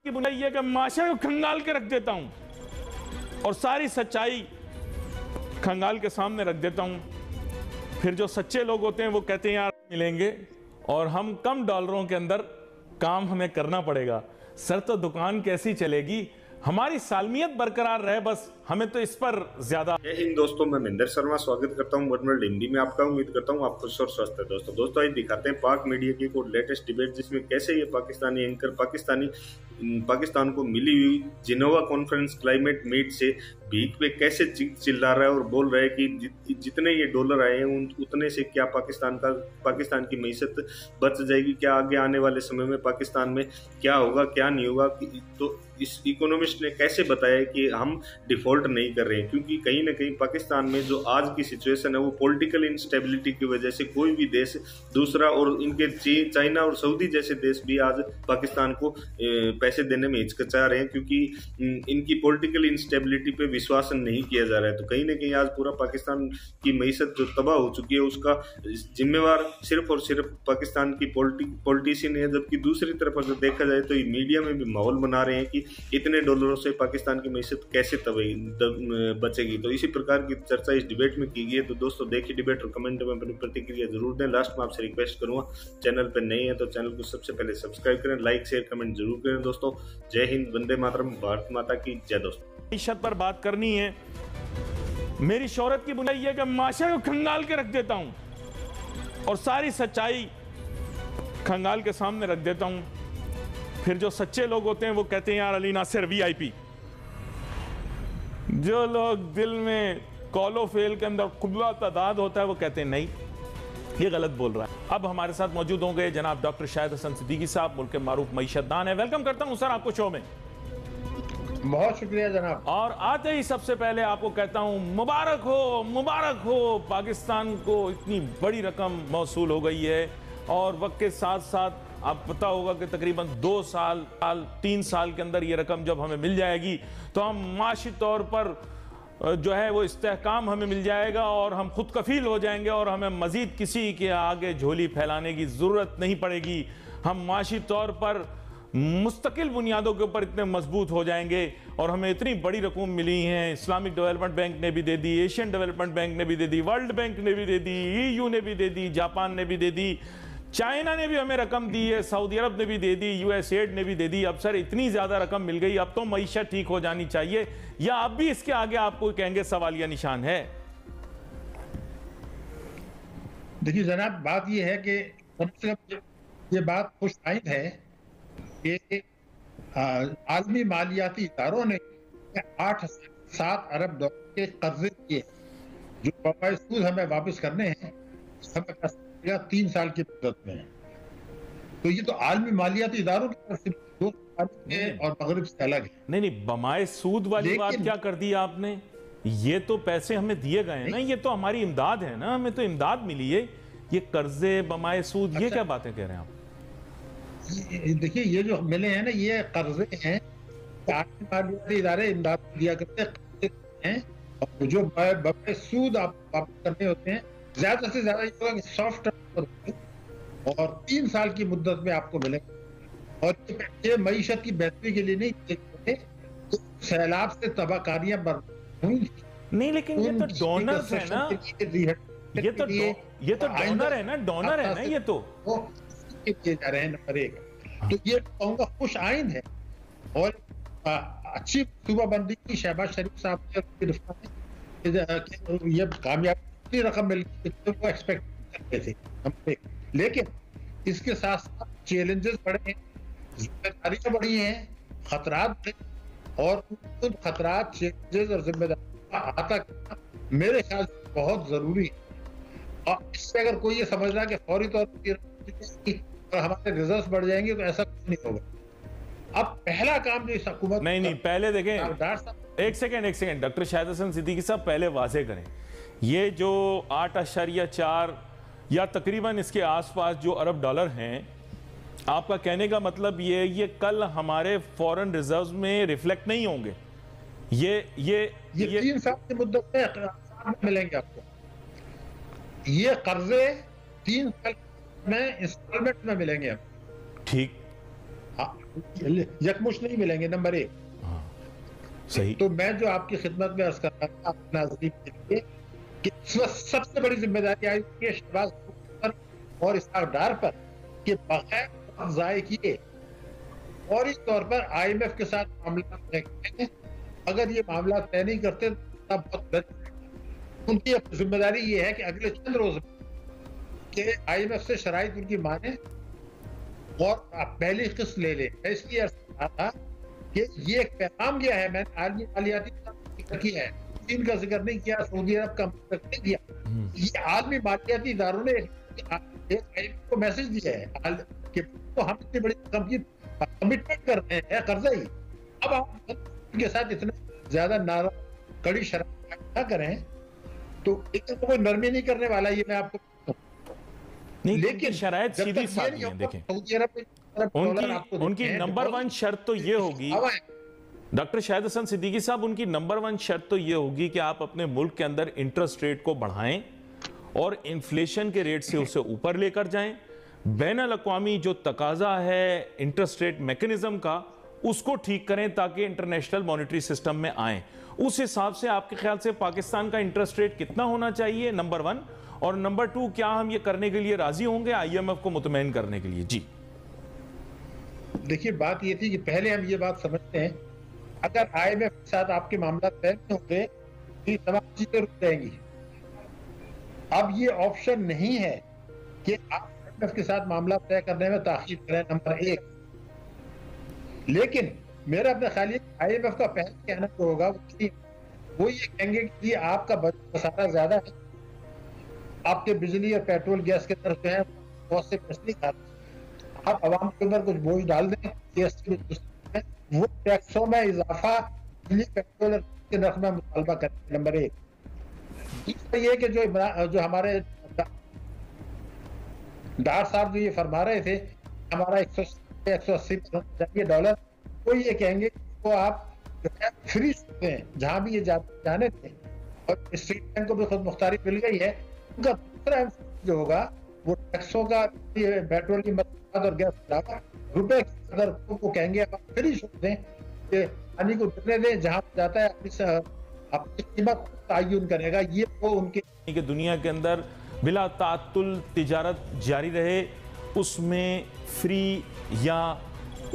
की बुराई है कि माशरे को खंगाल के रख देता हूं और सारी सच्चाई खंगाल के सामने रख देता हूं। फिर जो सच्चे लोग होते हैं वो कहते हैं यार मिलेंगे और हम कम डॉलरों के अंदर काम हमें करना पड़ेगा। सर तो दुकान कैसी चलेगी, हमारी सालमियत बरकरार रहे, बस हमें तो इस पर ज्यादा। जय हिंद दोस्तों, मैं महेंद्र शर्मा स्वागत करता हूं वर्ल्ड हिंदी में आपका। उम्मीद करता हूं आप खुश और स्वस्थ है। दोस्तों आज दिखाते हैं पाक मीडिया की एक लेटेस्ट डिबेट, जिसमें कैसे ये पाकिस्तानी एंकर पाकिस्तान को मिली हुई जिनेवा कॉन्फ्रेंस क्लाइमेट मीट से भीख पे कैसे चिल्ला रहा है और बोल रहा है कि जितने ये डॉलर आए हैं उतने से क्या पाकिस्तान की मईशत बच जाएगी, क्या आगे आने वाले समय में पाकिस्तान में क्या होगा क्या नहीं होगा। तो इस इकोनॉमिस्ट ने कैसे बताया कि हम डिफॉल्ट नहीं कर रहे हैं, क्योंकि कहीं ना कहीं पाकिस्तान में जो आज की सिचुएशन है वो पॉलिटिकल इंस्टेबिलिटी की वजह से कोई भी देश दूसरा, और इनके चाइना और सऊदी जैसे देश भी आज पाकिस्तान को पैसे देने में हिचकिचा रहे हैं, क्योंकि इनकी पॉलिटिकल इंस्टेबिलिटी पे विश्वास नहीं किया जा रहा है। तो कहीं ना कहीं आज पूरा पाकिस्तान की मईशत जो तबाह हो चुकी है उसका जिम्मेवार सिर्फ और सिर्फ पाकिस्तान की पॉलिटिशियन है। जबकि दूसरी तरफ अगर देखा जाए तो मीडिया में भी माहौल बना रहे हैं कि इतने डॉलरों से पाकिस्तान की मईशत कैसे बचेगी। तो इसी प्रकार की चर्चा इस डिबेट में की गई है। तो दोस्तों देखिए डिबेट और कमेंट में अपनी प्रतिक्रिया जरूर दें। लास्ट में आपसे रिक्वेस्ट करूंगा, चैनल पर नए हैं तो चैनल को सबसे पहले सब्सक्राइब करें, लाइक शेयर कमेंट जरूर करें। दोस्तों जय हिंद, वंदे मातरम, भारत माता की जय। दोस्तों मईशत पर बात करनी है। मेरी शोहरत की बुराई है कि माशरे को खंगाल के रख देता हूं और सारी सच्चाई खंगाल के सामने रख देता हूं। फिर जो सच्चे लोग होते हैं वो कहते हैं यार अली नासिर वीआईपी। जो लोग दिल में कॉलो फेल के अंदर खुला तादाद होता है वो कहते हैं नहीं, ये गलत बोल रहा है। अब हमारे साथ मौजूद होंगे जनाब डॉक्टर शाहिद हसन सिद्दीकी साहब, मुल्क के मारूफ मईशतदान है। वेलकम करता हूं सर आपको शो में। बहुत शुक्रिया जनाब। और आते ही सबसे पहले आपको कहता हूं मुबारक हो, पाकिस्तान को इतनी बड़ी रकम मौसूल हो गई है और वक्त के साथ साथ आप पता होगा कि तकरीबन 2 साल 3 साल के अंदर ये रकम जब हमें मिल जाएगी तो हम माशी तौर पर जो है वो इस्तेहकाम हमें मिल जाएगा और हम खुद कफील हो जाएंगे और हमें मजीद किसी के आगे झोली फैलाने की ज़रूरत नहीं पड़ेगी। हम माशी तौर पर मुस्तकिल बुनियादों के ऊपर इतने मजबूत हो जाएंगे और हमें इतनी बड़ी रकम मिली है। इस्लामिक डेवलपमेंट बैंक ने भी दे दी, एशियन डेवलपमेंट बैंक ने भी दे दी, वर्ल्ड बैंक ने भी दे दी, EU ने भी दे दी, जापान ने भी दे दी, चाइना ने भी हमें रकम दी है, सऊदी अरब ने भी दे दी, USAID ने भी दे दी। अब सर इतनी ज्यादा रकम मिल गई, अब तो मईशत ठीक हो जानी चाहिए, या अब भी इसके आगे आपको कहेंगे सवालिया निशान है? देखिए जनाब, बात यह है कि कम से कम ये बात खुशआइंद है कि आलमी मालियाती इदारों ने 8-7 अरब डॉलर के कर्जे किए जो बकाए सूद हमें वापस करने हैं, हमें 3 साल की मुद्दत में। तो ये तो आलमी मालियाती इदारों की तरफ से 2 साल और मगरिब से अलग है। नहीं, बमाए सूद वाली बात क्या कर दी आपने? ये तो पैसे हमें दिए गए हैं ना, ये तो हमारी इमदाद है ना, हमें तो इमदाद मिली है। ये कर्जे बमाए सूद, ये क्या बातें कह रहे हैं आप? देखिए ये जो मिले हैं ना, ये कर्जे हैं, आलमी मालियाती इदारे इमदाद दिया करते हैं, और जो बमाए सूद आप वापस करने होते हैं ज्यादा से ज्यादा ये होगा कि सॉफ्ट और 3 साल की मुद्दत में आपको मिलेगा। और ये मईशत की बेहतरी के लिए नहीं, तो सैलाब से तबाहकारियां नहीं, लेकिन ये तो डोनर्स है ना, ये तो डोनर है ना, ये तो किए जा रहे हैं। नंबर 1 तो ये कहूँगा खुश आइंद है और अच्छी सूबाबंदी की शहबाज शरीफ साहब ने ये कामयाब रकम मिल गई वो एक्सपेक्ट करते थे नंबर 1। लेकिन इसके साथ साथ चैलेंजेस बढ़े हैं, जिम्मेदारियां बढ़ी हैं, खतरात बढ़े, और उन खतरात, चैलेंजेस और जिम्मेदारी का अहाता करना मेरे ख्याल से बहुत जरूरी है। और इससे अगर कोई ये समझ रहा है कि फौरी तौर पर हमारे रिजर्व बढ़ जाएंगे, तो ऐसा कुछ नहीं होगा। अब पहला काम जो इस हुकूमत नहीं पहले देखें, एक सेकेंड डॉक्टर शाहिद हसन सिद्दीकी साहब पहले वाजे करें, ये जो 8.4 या तकरीबन इसके आसपास जो अरब डॉलर हैं, आपका कहने का मतलब ये कल हमारे फॉरेन रिजर्व्स में रिफ्लेक्ट नहीं होंगे? ये 3 साल की मुद्दत में मिलेंगे आपको। ये कर्जे 3 साल में इंस्टॉलमेंट में मिलेंगे आपको। ठीक, यकमुश्त नहीं मिलेंगे, नंबर एक। सही। तो मैं जो आपकी खिदमत में अर्ज कर रहा था अपने नाज़रीन के लिए कि इस वक्त सबसे बड़ी जिम्मेदारी आई है शहबाज पर और इसहाक डार पर कि बगैर वक्त ज़ाय किए फौरी तौर पर IMF के साथ मामला तय करें। अगर ये मामला तय नहीं करते तो बहुत गलत। उनकी जिम्मेदारी ये है कि अगले चंद रोज में कि IMF से शराइत उनकी माने और पहली किस्त ले ले। मैं इसलिए अर्ज कर रहा था कि ये एक पैगाम गया है, मैंने आलमी मालियाती जिक्र किया है, चीन का जिक्र नहीं किया, सऊदी अरब का जिक्र नहीं किया। ये आलमी मालियाती इदारों ने एक को मैसेज दिया है कि तो हम इतनी बड़ी रकम की कमिटमेंट कर रहे हैं, कर्जा ही। अब आप उनके साथ इतना ज्यादा नारा कड़ी शराब ना करें तो कोई नरमी नहीं करने वाला, ये मैं आपको नहीं, लेकिन शरायत सीधी साधी है। देखें उनकी नंबर वन शर्त तो ये होगी डॉक्टर शाहिद हसन सिद्दीकी साहब, उनकी नंबर वन शर्त तो ये होगी कि आप अपने मुल्क के अंदर इंटरेस्ट रेट को बढ़ाएं और इन्फ्लेशन के रेट से उसे ऊपर लेकर जाएं। बैनुल-अक़वामी जो तकाजा है इंटरेस्ट रेट मैकेनिज्म का, उसको ठीक करें ताकि इंटरनेशनल मॉनेटरी सिस्टम में आए। उस हिसाब से आपके ख्याल से पाकिस्तान का इंटरेस्ट रेट कितना होना चाहिए, नंबर वन? और नंबर टू, क्या हम ये करने के लिए राजी होंगे IMF को मुतमईन करने के लिए? जी देखिए, बात ये थी कि पहले हम ये बात समझते हैं, अगर IMF के साथ आपके मामला तय नहीं होते तो तमाम चीजें रुक जाएंगी। अब ये ऑप्शन नहीं है कि आप IMF के साथ मामला तय करने में ताखीर करें, नंबर एक। लेकिन मेरा अपना ख्याल है IMF का पहले कहना जो होगा वो ये कहेंगे कि ये आपका बजट खसारा ज्यादा है, आपके बिजली और पेट्रोल गैस के तरफ जो है बहुत से पैसे नहीं खाते, आप आवाम के ऊपर कुछ बोझ डाल दें, वो टैक्सों में इजाफा बिजली पेट्रोल के नर्ख में मुतालबा करें, नंबर एक। दूसरा ये कि जो हमारे डार साहब जो ये फरमा रहे थे हमारा 180 चाहिए डॉलर, वो ये कहेंगे वो आप फ्री सकते हैं जहां भी ये जाने थे, और स्टेट बैंक को भी खुद मुख्तारी मिल गई है। उनका दूसरा जो होगा वो टैक्सों का, पेट्रोल की मदद और गैस के अलावा रुपए की कदर को कहेंगे आप फ्री सकते हैं कि पानी को गिरने दें, जहां जाता है अपनी कीमत तयन करेगा। ये वो उनके दुनिया के अंदर बिला तातुल तिजारत जारी रहे, उसमें फ्री या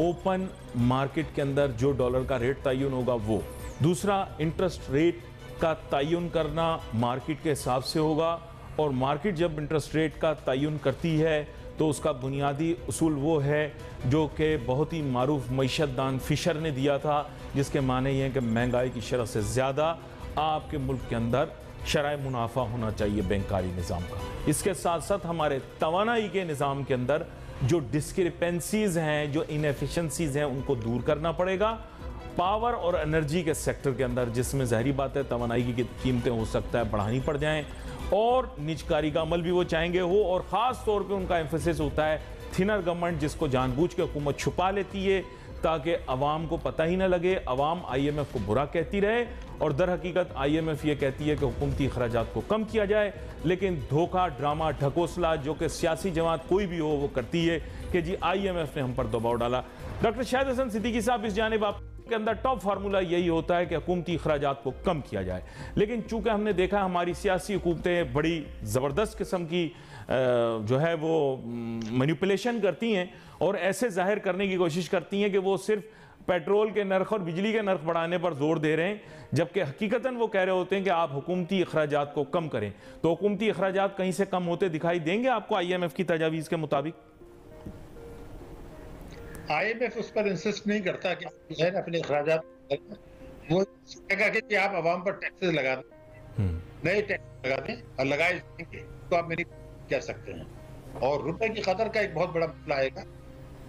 ओपन मार्केट के अंदर जो डॉलर का रेट तयन होगा वो। दूसरा, इंटरेस्ट रेट का तयन करना मार्केट के हिसाब से होगा, और मार्केट जब इंटरेस्ट रेट का तयन करती है तो उसका बुनियादी उसूल वो है जो कि बहुत ही मारूफ मईशतदान फिशर ने दिया था, जिसके माने ये हैं कि महंगाई की शरह से ज़्यादा आपके मुल्क के अंदर शराय मुनाफा होना चाहिए बैंकारी निज़ाम का। इसके साथ साथ हमारे तवानाई के निज़ाम के अंदर जो डिस्क्रिपेंसीज़ हैं, जो इनएफिशिएंसीज़ हैं, उनको दूर करना पड़ेगा। पावर और एनर्जी के सेक्टर के अंदर, जिसमें ज़ाहिरी बात है तवानाई की कीमतें हो सकता है बढ़ानी पड़ जाएं, और निजकारी का अमल भी वो चाहेंगे हो, और ख़ास तौर पे उनका एम्फेसिस होता है थिनर गवर्नमेंट, जिसको जानबूझ के हुकूमत छुपा लेती है ताकि अवाम को पता ही ना लगे, अवाम IMF को बुरा कहती रहे, और दर हकीकत IMF ये कहती है कि हुकूमती अखराजात को कम किया जाए, लेकिन धोखा, ड्रामा, ढकोसला जो कि सियासी जमात कोई भी हो वो करती है कि जी IMF ने हम पर दबाव डाला। डॉक्टर शाहिद हसन सिद्दीकी साहब, इस जानिब के अंदर टॉप फार्मूला यही होता है कि हुकूमती अखराजात को कम किया जाए, लेकिन चूंकि हमने देखा हमारी सियासी हुकूमतें बड़ी ज़बरदस्त किस्म की जो है वो मैनिपुलेशन करती हैं और ऐसे जाहिर करने की कोशिश करती हैं कि वो सिर्फ पेट्रोल के नर्ख और बिजली के नर्ख बढ़ाने पर जोर दे रहे हैं, जबकि हकीकतन वो कह रहे होते हैं कि आप हुकूमती अखराजात को कम करें। तो हुकूमती अखराजात कहीं से कम होते दिखाई देंगे आपको IMF की तजावीज़ के मुताबिक? IMF उस पर इंसिस्ट नहीं करता कि जो है अपने अखराजात, वो कहेगा कि आप आवाम पर टैक्सेस लगा दें, नए टैक्स लगा दें और लगाए देंगे, तो आप मेरी कह सकते हैं। और रुपए की कदर का एक बहुत बड़ा मसला आएगा।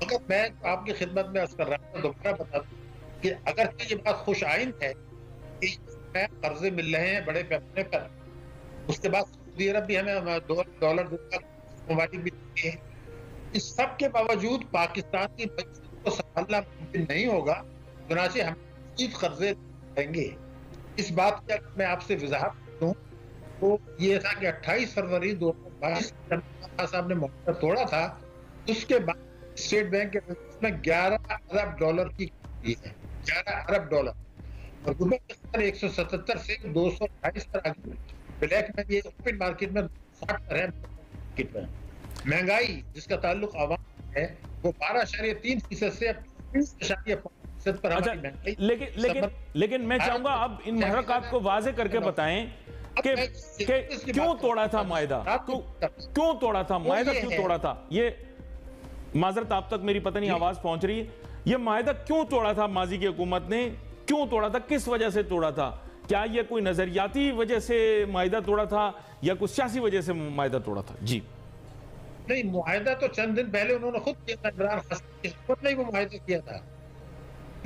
अगर मैं आपकी खिदमत में अर्ज कर रहा हूँ, दोबारा बता दूं कि अगर ये बात खुश आइंद है कि कर्जे मिल रहे हैं बड़े पैमाने पर, उसके बाद सऊदी अरब भी हमें $2 मुबारक भी देती है, इस सब के बावजूद पाकिस्तान की बचत को संभालना मुमकिन नहीं होगा, चुनांचे हम कर्जे देंगे। इस बात की मैं आपसे वजाहत दूं तो ये था कि 28 फरवरी 2022 साहब ने मुआहदा तोड़ा था, उसके बाद स्टेट बैंक के में 11 अरब डॉलर की है, 11 अरब डॉलर। और रुपए का स्तर 177 से 228 पर आ गया। ब्लैक में ये ओपन मार्केट में 60 पर है मार्केट में। महंगाई जिसका ताल्लुक आवाम है वो 12.3% से अब 20.5% पर अच्छा, हमारी महंगाई। लेकिन मैं चाहूंगा अब इन महरक़ात को वाज़े करके बताएं कि क्यों तोड़ा था मायदा, क्यों तोड़ा था मायदा, क्यों तोड़ा था? ये माजरत आप तक मेरी पता नहीं आवाज पहुंच रही है, ये मायदा क्यों तोड़ा था? माजी की हुकूमत ने क्यों तोड़ा था, किस वजह से तोड़ा था? क्या ये कोई नजरियाती वजह से मायदा तोड़ा था या कुछ सियासी वजह से मायदा तोड़ा था? जी नहीं, मुआहिदा तो चंद दिन पहले उन्होंने खुद किया था, इमरान खान की हुकूमत ने वो मुआहिदा किया था,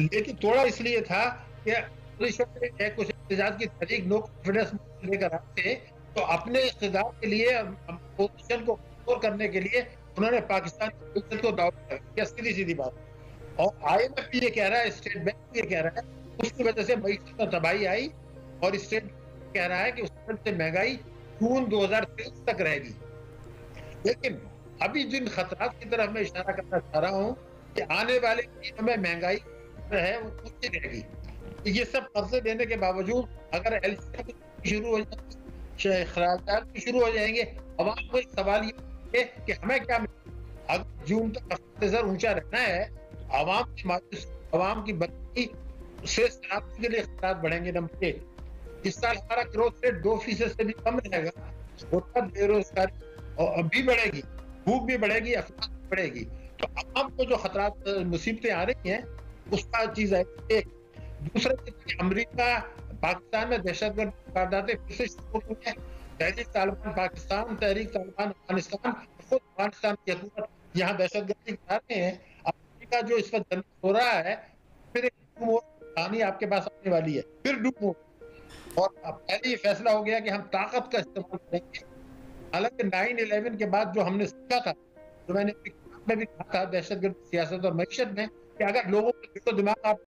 लेकिन तोड़ा इसलिए था कि कुछ एहतजाज की तहरीक नो कॉन्फिडेंस लेकर आते तो अपने इक़्तिदार के लिए अपोजिशन को कमजोर करने के लिए उन्होंने पाकिस्तान की को दावत किया, सीधी सीधी बात। और IMF भी ये कह रहा है, स्टेट बैंक भी ये कह रहा है, उसकी वजह से मईशत में तबाही आई और स्टेट कह रहा है कि उस वजह से महंगाई जून 2023 तक रहेगी। लेकिन अभी जिन खतरात की तरफ मैं इशारा करना चाह रहा हूँ कि आने वाले दिनों में महंगाई है वो ऊंची रहेगी। ये सब कर्जे देने के बावजूद अगर LC शुरू हो जाए, खराजात भी शुरू हो जाएंगे, अवाम को एक सवाल ये है कि हमें क्या अगर जून तक अफ्तार ऊंचा रहना है तो अवाम की मायूस, अवाम की बदली से सलामती के लिए खतरात बढ़ेंगे। नंबर 1, इस साल हमारा ग्रोथ रेट 2% से भी कम रहेगा, बेरोजगारी और अभी बढ़ेगी, भूख भी बढ़ेगी, अफवाह भी बढ़ेगी। तो अवाम को जो खतरात मुसीबतें आ रही हैं उसका चीज है। एक दूसरा, अमेरिका पाकिस्तान में दहशतगर्द वारदातें फिर से शुरू हुई हैं। तहरीक तालिबान पाकिस्तान, तहरीक तालिबान अफगानिस्तान, खुद अफगानिस्तान की हुकूमत यहाँ दहशतगर्दी करा रहे हैं। अमेरिका जो इस वक्त जंग हो रहा है, फिर एक कहानी आपके पास आने वाली है, फिर डूब। और अब पहले ये फैसला हो गया कि हम ताकत का इस्तेमाल करेंगे। हालांकि 9/11 के बाद जो हमने सीखा था, जो मैंने भी कहा था दहशतगर्द सियासत और मईशत में, कि अगर लोगों के दिमाग आप